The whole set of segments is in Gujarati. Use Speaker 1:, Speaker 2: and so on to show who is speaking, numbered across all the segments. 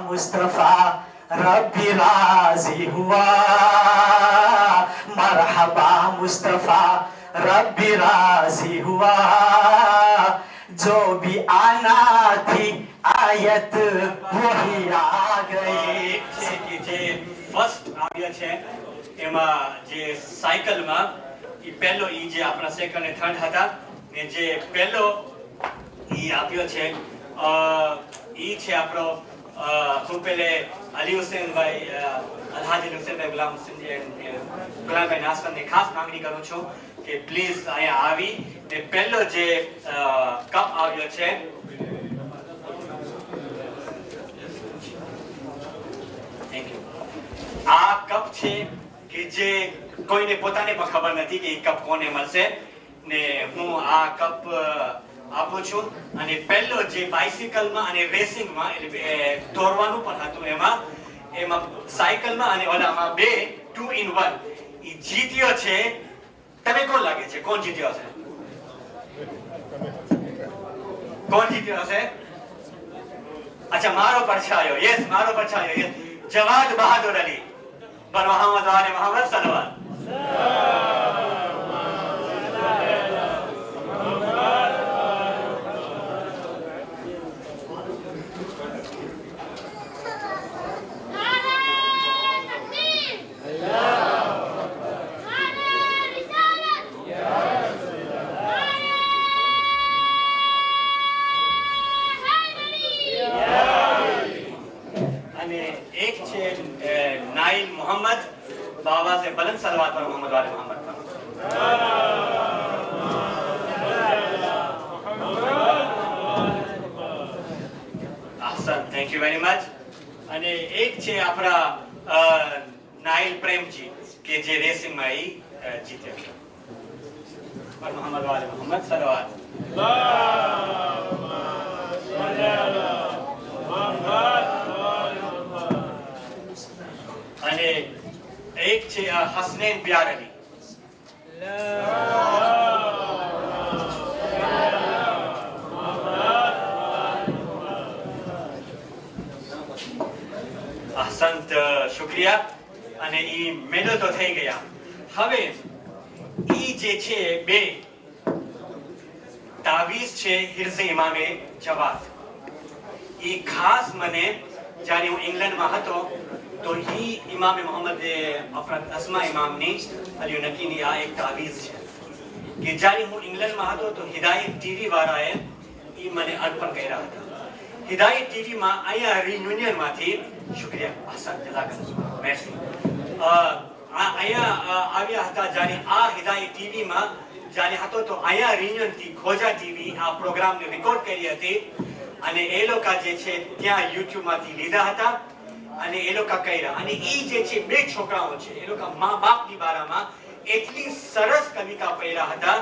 Speaker 1: मुस्तफा रब्बी राजी हुआ, मरहबा मुस्तफा रब्बी राजी हुआ, जो भी आना थी आयत वही आ गई.
Speaker 2: કે જે ફર્સ્ટ આવ્યા છે એમાં જે સાયકલમાં ઈ પહેલો ઈ જે આપણા સેકન્ડ અને થર્ડ હતા ને જે પહેલો ઈ આપ્યો છે ઈ છે આપણો હું પેલે અલી હુસેનભાઈ અલહાજી હુસેનભાઈ ગુલામભાઈ નાસરની ખાસ માંગણી કરું છું કે પ્લીઝ અહીંયા આવી ને પહેલો જે કપ આવ્યો છે આ કપ છે કે જે કોઈને પોતાને પણ ખબર નથી કે એ કપ કોને મળશે ને હું આ કપ આપું છું અને પહેલો જે બાઇસિકલમાં અને રેસિંગમાં એટલે દોડવાનું પણ હતું એમાં સાયકલમાં અને ઓલામાં બે 2 in 1 ઈ જીત્યો છે. તમે કોણ લાગે છે કોણ જીત્યો હશે? કોણ જીત્યો હશે? અચ્છા મારો પડછાયો. યસ મારો પડછાયો. યસ જવાદ બહાદુર અલી પર મોહમ્મદ વાલે મોહમ્મદ સલવાત. मोहम्मद बाबा से बुलंद सलवात पर मोहम्मद वाले मोहम्मद पर. ahsan, thank you very much. અને એક છે આપણા નાઇલ પ્રેમજી કે જે રેસિંગ માં ઈ જીત્યા પર મોહમ્મદ વાલે મોહમ્મદ સલવાત. અને એક છે હસનૈન પ્યાર અલી. અહસંત શુક્રિયા. અને ઈ મેડલ તો થઈ ગયા. હવે ઈ જે છે બે તાવીઝ છે હિર્ઝે ઇમામે જવાદ. ઈ ખાસ મને જ્યારે હું ઇંગ્લેન્ડમાં હતો તો ही इमाम मोहम्मद अफरत अस्मा इमामनी अली नकीनी આ એક તાવીઝ છે કે જ્યારે હું ઇંગ્લેન્ડમાં હતો તો હિદાયત ટીવી વાળાએ ઈ મને અર્પણ કર્યા હતા. હિદાયત ટીવી માં અહીંયા રિયુનિયન માંથી શુક્રિયા હસન જઝાકલ્લાહ મેર્સી અહીંયા આવ્યા હતા. જ્યારે આ હિદાયત ટીવી માં જ્યારે હતો તો અહીંયા રિયુનિયન થી ખોજા ટીવી આ પ્રોગ્રામને રેકોર્ડ કરી હતી અને એ લોકો જે છે ત્યાં યુટ્યુબ માંથી લીધા હતા અને એ લોકો કર્યા. અને ઈ જે છે બે છોકરાઓ છે એ લોકો મા બાપની બારામાં એટલી સરસ કવિતા પહેર્યા હતા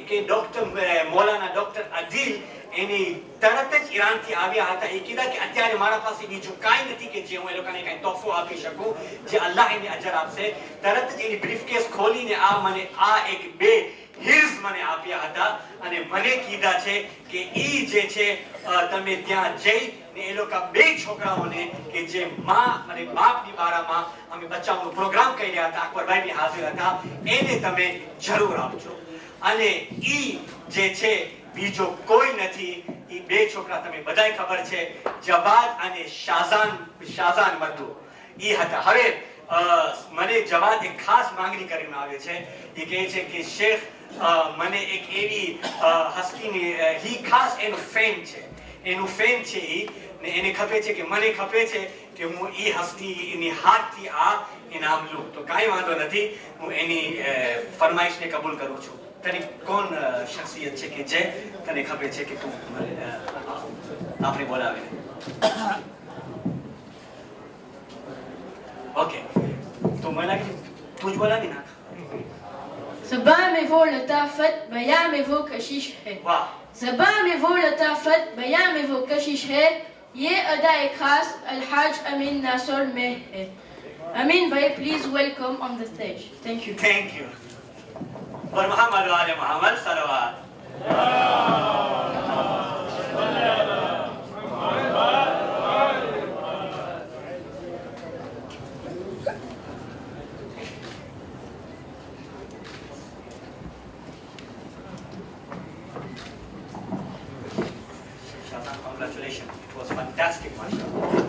Speaker 2: કે ડોક્ટર મૌલાના ડોક્ટર અદિલ એની તરત જ ઈરાનથી આવ્યા હતા. એ કીધા કે અત્યારે મારા પાસે બીજું કાંઈ નથી કે જે હું એ લોકોને કાંઈ તોહફો આપી શકું જે અલ્લાહ એને અજર આપશે. તરત જ એની બ્રીફકેસ ખોલીને મને આ એક બે હિર્સ મને આપ્યા હતા અને મને કીધા છે કે ઈ જે છે તમે ત્યાં જઈ ને એ લોકો બે છોકરાઓને કે જે માં અને બાપની બારામાં અમે બચ્ચાઓનો પ્રોગ્રામ કર્યા હતા, અકબરભાઈ બી હાજર હતા, એને તમે જરૂર આપજો. અને ઈ જે છે બીજો કોઈ નથી. ઈ બે છોકરા તમે બધાય ખબર છે જવાદ અને શાઝાન મધુ ઈ હતા. હવે મને જવાદ એક ખાસ માંગણી કરીને આવે છે. એ કહે છે કે શેખ મને એક એવી હસ્તીની હી ખાસ એનું ફેન છે ઈ ને એને ખપે છે કે મને ખપે છે કે હું ઈ હસ્તીની હાથથી આ ઇનામ લઉં. તો કાંઈ વાંધો નથી, હું એની ફરમાઈશને કબૂલ કરું છું. તને કોણ શખ્સિયત છે કે જે તને ખપે છે કે તું આપણે બોલાવે? ઓકે, તો મને લાગે તું જ બોલાવી નાખ.
Speaker 3: صباح में वो लताफत बयां में वो कशिश है.
Speaker 2: वाह.
Speaker 3: صباح में वो लताफत बयां में वो कशिश है. ये अदा खास अलहाज अमीन नासर में है. Amin bhai, please welcome on the stage. Thank you.
Speaker 2: Thank you. और मोहम्मद वाले मोहम्मद सलवात. ફેન્ટાસ્ટિક માશાઅલ્લાહ.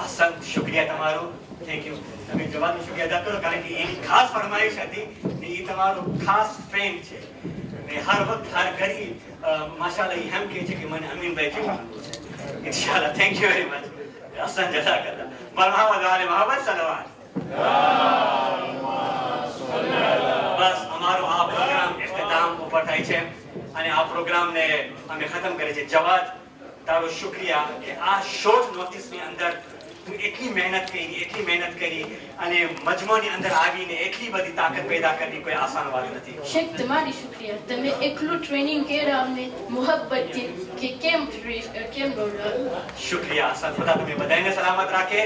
Speaker 2: હસન, શુક્રિયા તમારો. Thank you. તમે જવાબનો શુક્રિયા અદા કરો કારણ કે એની ખાસ ફરમાઈશ હતી ને એ તમારો ખાસ ફ્રેન્ડ છે ને હર વખત હર ઘડી માશાઅલ્લાહ એ એમ કહે છે કે મને અમીનભાઈ જેવું છે. ઇન્શાઅલ્લાહ. Thank you very much. Hasan જઝાકલ્લાહ. મરહબા વાલે મોહમ્મદ સલવાત. બસ અમારો આ પ્રોગ્રામ ઇખ્તિતામ ઉપર થાય છે અને આ પ્રોગ્રામને અમે ખતમ કરીએ છીએ. જવાદ, તારો શુક્રિયા કે આ શોર્ટ નોટિસની અંદર તું એટલી મહેનત કરી અને મજમોની અંદર આવીને એટલી બધી તાકાત પેદા કરવી કોઈ આસાન વાત નથી.
Speaker 3: શેખ, તમારી શુક્રિયા. તમે એકલું ટ્રેનિંગ કર્યા અમને મોહબ્બતથી કે કેમ દોડ્યા.
Speaker 2: શુક્રિયા હસન. ખુદા તમે બધાને સલામત રાખે.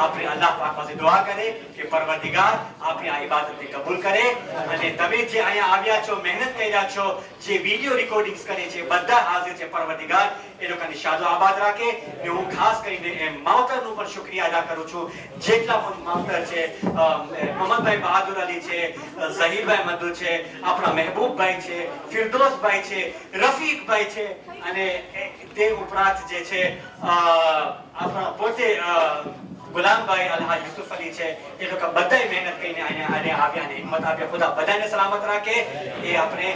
Speaker 2: આપણે અલ્લાહ પાક પાસે દુઆ કરે કે પરવરદિગાર આપણી આ ઇબાદતને કબૂલ કરે અને તમે જે અહીંયા આવ્યા છો, મહેનત કર્યા છો, જે વિડિયો રેકોર્ડિંગ્સ કરે છે, બધા હાજર છે. પરવરદિગાર એ લોકોની શાદો આબાદ રાખે. ને હું ખાસ કરીને માવતરનું પણ શુક્રિયા અદા કરું છું. જેટલા પણ માવતર છે, મોહમ્મદભાઈ બહાદુર અલી છે, ઝહીરભાઈ મધુ છે, આપણા મહેબૂબભાઈ છે, ફિરદોસભાઈ છે, રફીકભાઈ છે અને તે ઉપરાંત જે છે આપણા પોતે ગુલામભાઈ અલ્હાજ યુસુફ અલી છે. એ લોકો બધાય મહેનત કરીને અહીંયા આવ્યા ને હિંમત આપ્યા. ખુદા બધાને સલામત રાખે. એ આપણે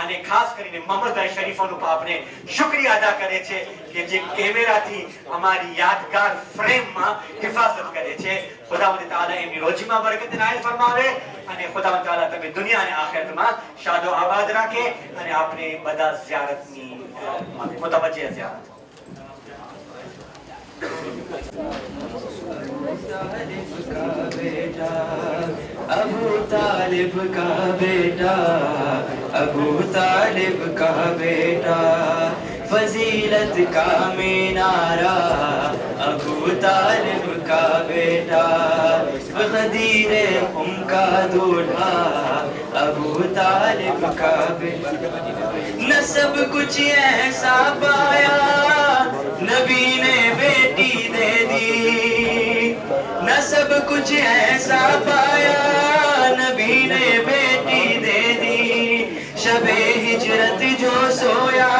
Speaker 2: અને ખાસ કરીને મોહમ્મદભાઈ શરીફોનું પણ આપણે શુક્રિયા અદા કરે છે કે જે કેમેરાથી અમારી યાદગાર ફ્રેમમાં હિફાજત કરે છે. ખુદાવંદ તાઆલા એમની રોજીમાં બરકત નાયલ ફરમાવે અને ખુદાવંદ તાઆલા તમે દુનિયા અને આખિરતમાં શાદો આબાદ રાખે અને આપણે બધા ઝિયારતની મુતવજ્જહ ઝિયારત.
Speaker 1: अबू तालिब का बेटा, अबू तालिब का बेटा, फजीलत का मीनारा, अबू तालिब का बेटा, गदीरे उनका दूल्हा, अबू तालिब का बेटा. न सब कुछ ऐसा पाया नबी ने बेटी दे दी, न सब कुछ ऐसा पाया नबी ने बेटी दे दी. शबे हिजरत जो सोया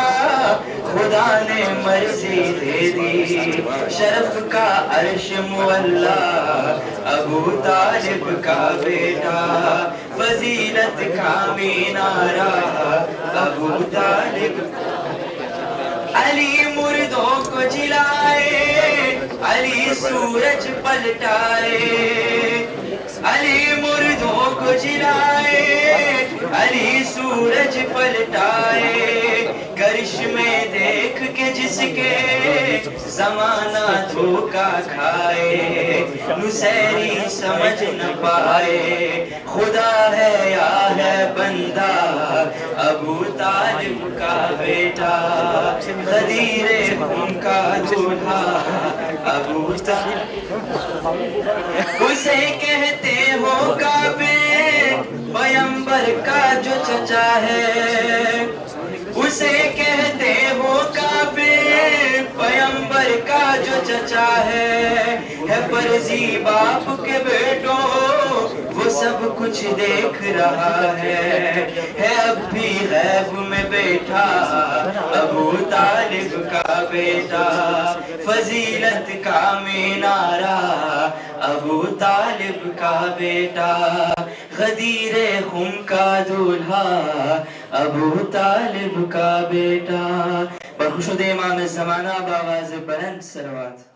Speaker 1: खुदा ने मर्जी दे दी. शरफ का अर्श मुअल्ला, अबू तालिब का बेटा, फजीलत का मीनारा, अबू तालिब. अली मुर्दों को जिलाए, अली सूरज पलटाए, अली मुर्दों को जिलाए, अली सूरज पलटाए. करिश्मे देख के जिसके जमाना धोखा खाए, नुसैरी समझ न पाए खुदा है या है बंदा, अबू तालिब का बेटा, गदीरे उनका दूल्हा, अबू तालिब. उसे कहते हो काबे पैगंबर का जो चचा है, उसे कहते हो काबे पैगंबर का जो चचा है फर्जी बाप के बेटों वो सब कुछ देख रहा है अब भी गैब में बैठा अबू तालिब का बेटा, फजीलत का मीनारा, अबू तालिब का बेटा, गदीरे खुम का दूल्हा, अबू तालिब का बेटा. बखुशुद इमाम ज़माना बावाज़ बुलंद सलवात.